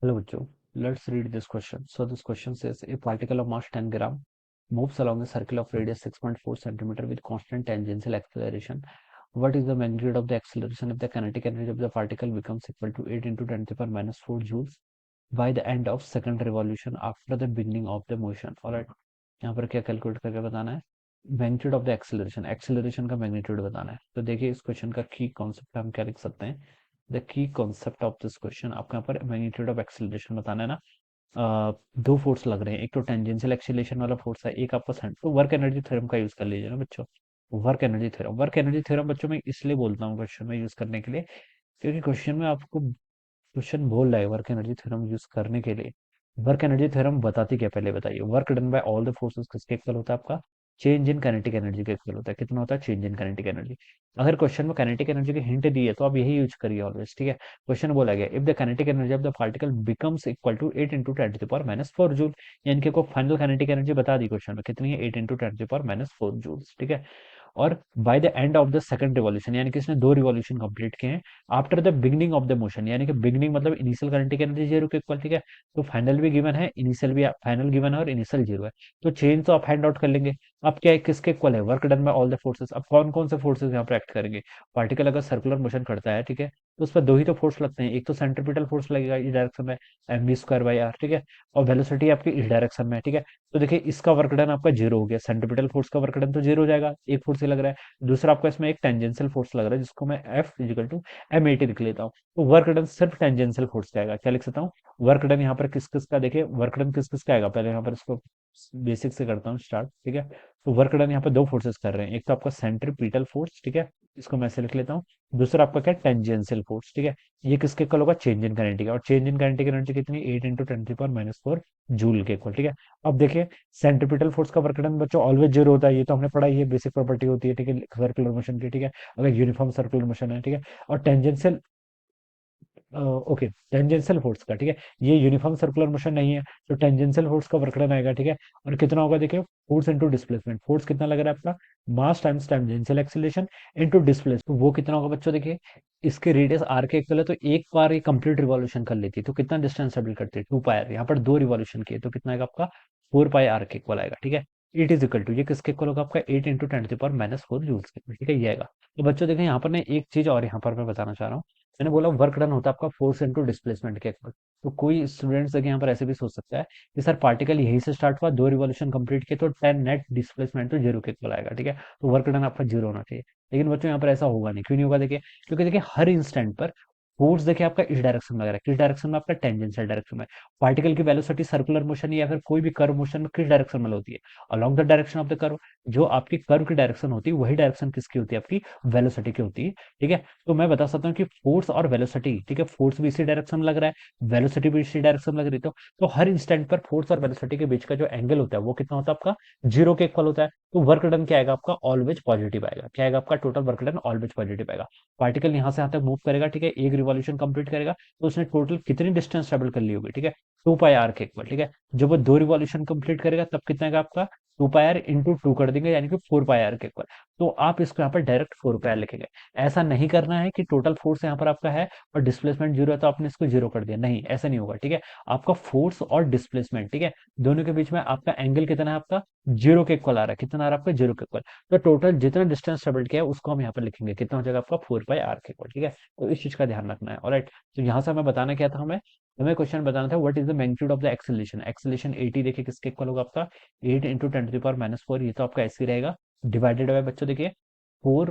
Hello, Bachcho. Let's read this question. So this question says a particle of mass 10 gram moves along a circle of radius 6.4 centimeter with constant tangential acceleration. What is the magnitude of the acceleration if the kinetic energy of the particle becomes equal to 8 into 10 to the power minus 4 joules by the end of second revolution after the beginning of the motion? Alright, यहाँ पर क्या calculate करके बताना है? Magnitude of the acceleration, acceleration का magnitude बताना है। तो देखिए इस क्वेश्चन का की कॉन्सेप्ट हम क्या लिख सकते हैं? The key concept of this question, आपको यहाँ पर मैग्नीट्यूड ऑफ एक्सेलरेशन बताना है ना। दो फोर्स लग रहे हैं, एक तो टेंजेंशियल एक्सीलरेशन वाला फोर्स है, एक आपका तो वर्क एनर्जी थ्योरम का यूज कर लीजिए ना बच्चों। वर्क एनर्जी थ्योरम बच्चों मैं इसलिए बोलता हूँ क्वेश्चन में यूज करने के लिए, क्योंकि क्वेश्चन में आपको क्वेश्चन बोल रहा है वर्क एनर्जी थ्योरम यूज करने के लिए। वर्क एनर्जी थ्योरम बताती क्या, पहले बताइए। Work done by all the forces किसके इक्वल होता है? आपका चेंज इन काइनेटिक एनर्जी के इक्वल होता है। कितना होता है? Change in kinetic energy. अगर क्वेश्चन में काइनेटिक एनर्जी की हिंट दी है तो आप यही यूज करिए ऑलवेज, ठीक है। क्वेश्चन बोला गया if the kinetic energy of the particle becomes equal to 8 into 10 to the power minus 4 joule, यानी कि को फाइनल काइनेटिक एनर्जी बता दी क्वेश्चन में, कितनी है? 8 into 10 to the power minus 4 joule, ठीक है। और by the end of the second revolution, यानी कि इसने दो रिवॉल्यूशन कंप्लीट किए हैं after the beginning of the motion, यानी कि बिगनिंग मतलब इनिशियल काइनेटिक एनर्जी जीरो के इक्वल, ठीक है। तो फाइनल भी गिवन है, इनिशियल भी फाइनल गिवन है और इनिशियल जीरो है। तो चेंज तो आप हैंड आउट कर लेंगे। अब क्या है, किसके इक्वल है? Work done by all the forces. अब कौन कौन से फोर्सेस यहाँ पर एक्ट करेंगे? पार्टिकल अगर सर्कुलर मोशन करता है, ठीक है, तो उस पर दो ही तो फोर्स लगते हैं। एक तो सेंट्रीपिटल फोर्स लगेगा इस डायरेक्शन में, M V square by R, ठीक है। और वेलोसिटी आपकी इस डायरेक्शन में है, ठीक है। तो देखिए इसका वर्क डन आपका जीरो हो गया, सेंट्रीपिटल फोर्स का वर्क डन तो जीरो हो जाएगा, एक फोर्स ही लग रहा है। दूसरा आपका इसमें एक टेंजेंशियल फोर्स लग रहा है जिसको मैं F is equal to M A T लिख लेता हूँ। तो वर्क डन सिर्फ टेंजेंशियल फोर्स का आएगा। क्या लिख सकता हूँ? वर्क डन यहाँ पर किस किस का, देखिए वर्क डन किस किस का आएगा, पहले यहाँ पर इसको बेसिक से करता हूँ स्टार्ट, ठीक है। तो वर्क डन यहाँ पर दो फोर्सेस कर रहे हैं, एक तो आपका सेंट्रीपिटल फोर्स, ठीक है, इसको मैं ऐसे लिख लेता हूँ। दूसरा आपका क्या? टेंजेंशियल फोर्स, ठीक है। ये किसके इक्वल होगा? चेंज इन काइनेटिक, और चेंज इन काइनेटिक एनर्जी कितनी? 8 into 10 to the power -4 joule के इक्वल, ठीक है। अब देखिए सेंट्रीपिटल फोर्स का वर्क डन बच्चों ऑलवेज जीरो होता है, ये तो हमने पढ़ा, ये बेसिक प्रॉपर्टी होती है, ठीक है, सर्कुलर मोशन की, ठीक है। अगर यूनिफॉर्म सर्कुलर मोशन है, ठीक है। और टेंजेंशियल, ओके, टेंजेंशियल फोर्स का, ठीक है, ये यूनिफॉर्म सर्कुलर मोशन नहीं है, तो टेंजेंशियल फोर्स का वर्क डन आएगा, ठीक है। और कितना होगा देखिए, फोर्स इनटू डिस्प्लेसमेंट, फोर्स कितना लग रहा है आपका? मास times tangential acceleration into displacement, तो वो कितना होगा बच्चों? देखिए इसके रेडियस आर के इक्वल है, तो एक बार ये कंप्लीट रिवॉल्यूशन कर लेती है तो कितना डिस्टेंस ट्रेवल करती है? 2 पाई। यहाँ पर दो रिवॉल्यूशन किए तो कितना आएगा आपका? 4 पाई आर के इक्वल आएगा, ठीक है। इट इज इक्वल टू, ये किसके इक्वल होगा? आपका 8 into 10 to the power -4 joules के इक्वल, ठीक है, ये आएगा। तो बच्चों देखें यहाँ पर ना एक चीज और यहाँ पर मैं बताना चाह रहा हूँ। मैंने बोला वर्क डन होता है आपका फोर्स इनटू डिस्प्लेसमेंट के इक्वल। तो कोई स्टूडेंट्स देखिए यहाँ पर ऐसे भी सोच सकता है कि सर पार्टिकल यहीं से स्टार्ट हुआ, दो रिवॉल्यूशन कंप्लीट किए तो 10 नेट डिस्प्लेसमेंट तो जीरो के इक्वल आएगा, ठीक है। तो वर्क डन आपका जीरो होना चाहिए। लेकिन बच्चों यहाँ पर ऐसा होगा नहीं, क्यों नहीं होगा देखिए, क्योंकि देखिए हर इंस्टेंट पर फोर्स देखिए आपका इस डायरेक्शन में लग रहा है, किस डायरेक्शन में? आपका टेंजेंशियल डायरेक्शन में। पार्टिकल की वेलोसिटी सर्कुलर मोशन या फिर कोई भी कर्व मोशन में किस डायरेक्शन में होती है? Along the direction of the curve. जो आपकी कर्व की डायरेक्शन होती है वही डायरेक्शन किसकी होती है? आपकी वेलोसिटी की होती है, ठीक है। तो मैं बता सकता हूँ कि फोर्स और वेलोसिटी, ठीक है, फोर्स भी इसी डायरेक्शन में लग रहा है, वेलोसिटी भी इसी डायरेक्शन में लग रही है, तो हर इंस्टेंट पर फोर्स और वेलोसिटी के बीच का जो एंगल होता है वो कितना होता है आपका? जीरो के इक्वल होता है। तो वर्क डन क्या आएगा आपका? ऑलवेज पॉजिटिव आएगा। क्या आएगा आपका? Total work done always positive आएगा। पार्टिकल यहाँ से यहाँ तक मूव करेगा, ठीक है, एक रिवॉल्यूशन कंप्लीट करेगा तो उसने टोटल कितनी डिस्टेंस ट्रेवल कर ली होगी? ठीक है, 2 पाई आर के इक्वल, ठीक है। जब वो दो रिवॉल्यूशन कंप्लीट करेगा तब कितना आएगा आपका? 2 पाई आर इंटू टू कर देंगे, यानी कि 4 पाई आर के इक्वल। तो आप इसको यहाँ पर डायरेक्ट 4 पाई आर लिखेंगे। ऐसा नहीं करना है कि टोटल फोर्स यहाँ पर आपका है और डिस्प्लेसमेंट जीरो है तो आपने इसको जीरो कर दिया, नहीं, ऐसा नहीं होगा, ठीक है। आपका फोर्स और डिस्प्लेसमेंट, ठीक है, दोनों के बीच में आपका एंगल कितना है? आपका जीरो के इक्वल आ रहा है। कितना आ रहा है आपका? जीरो के इक्वल। तो टोटल जितना डिस्टेंस ट्रेवल किया है उसको हम यहाँ पर लिखेंगे, कितना हो जाएगा आपका? 4 पाई आर के इक्वल, ठीक है। तो इस चीज का ध्यान रखना है, ऑलराइट। तो यहाँ से हमें बताना क्या था? हमें क्वेश्चन बताना था what is the magnitude of the acceleration. Acceleration 80 देखिए किसके इक्वल होगा आपका? 8 इंटू 10 to the power -4, ये तो आपका ऐसे ही रहेगा, डिवाइडेड बाय बच्चों देखिए 4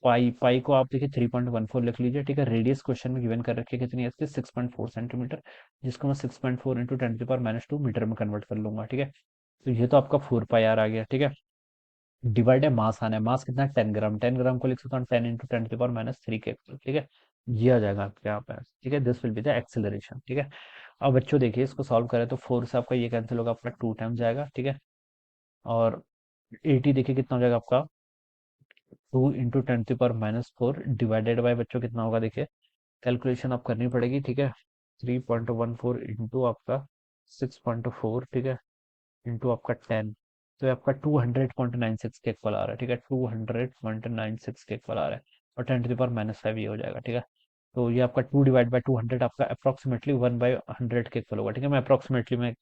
पाई, पाई को आप देखिए 3.14 लिख लीजिए, ठीक है। रेडियस क्वेश्चन में गिवन कर रखी है कितनी है इसकी? 6.4 सेंटीमीटर, जिसको मैं 6.4 into 10 to the power -2 metre में कन्वर्ट कर लूंगा, ठीक है। तो ये तो आपका 4 पाई आर आ गया, ठीक है। डिवाइड है मास आना है, मास कितना है? 10 ग्राम, 10 ग्राम को लिख सकता हूँ 10 इंटू 10 to the power -3 के, ठीक है। ये आ जाएगा आपके यहाँ पे, ठीक है, this will be the acceleration, ठीक है। अब बच्चों देखिए इसको सॉल्व करें तो 4 से आपका ये कैंसिल होगा, आपका 2 टाइम जाएगा, ठीक है। और 80 देखिए कितना हो जाएगा आपका? 2 into 10 to the power -4 divided by बच्चों कितना होगा देखिए, कैलकुलेशन आप करनी पड़ेगी, ठीक है। 3.14 इंटू आपका 6.4, ठीक है, इंटू आपका 10, तो ये आपका 200.96 के इक्वल आ रहा है, ठीक है, 200.96 के इक्वल आ रहा है। और 10 to the power -5 ये हो जाएगा, ठीक है। तो ये आपका 2/200 आपका अप्रोक्सीमेटली 1/100 के इक्वल होगा, ठीक है। मैं अप्रोक्सीमेटली मैं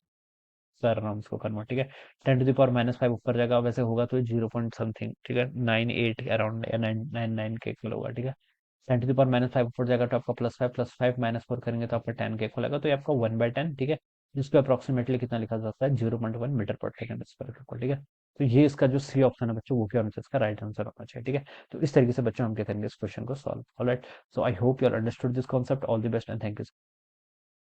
कर रहा हूँ इसको कन्वर्ट, ठीक है। 10⁻⁻5 ऊपर जाएगा, वैसे होगा तो 0 पॉइंट समथिंग, ठीक है, 98 अराउंड या 999 के इक्वल होगा, ठीक है। 10⁻⁻5 ऊपर जाएगा तो आपका +5 माइनस 4 करेंगे तो आपका 10 के इक्वल आएगा, तो ये आपका 1/10, ठीक है। जिसको अप्रोक्सीमेटली कितना लिखा जा सकता है, 0.1 मीटर पर सेकंड स्क्वायर इक्वल, ठीक है। तो ये इसका जो सी ऑप्शन है बच्चों, वो क्या होना चाहिए, इसका राइट आंसर होना चाहिए, ठीक है। तो इस तरीके से बच्चों हम क्या करेंगे इस क्वेश्चन को solve. Alright, so I hope you are understood this concept. All the best and thank you.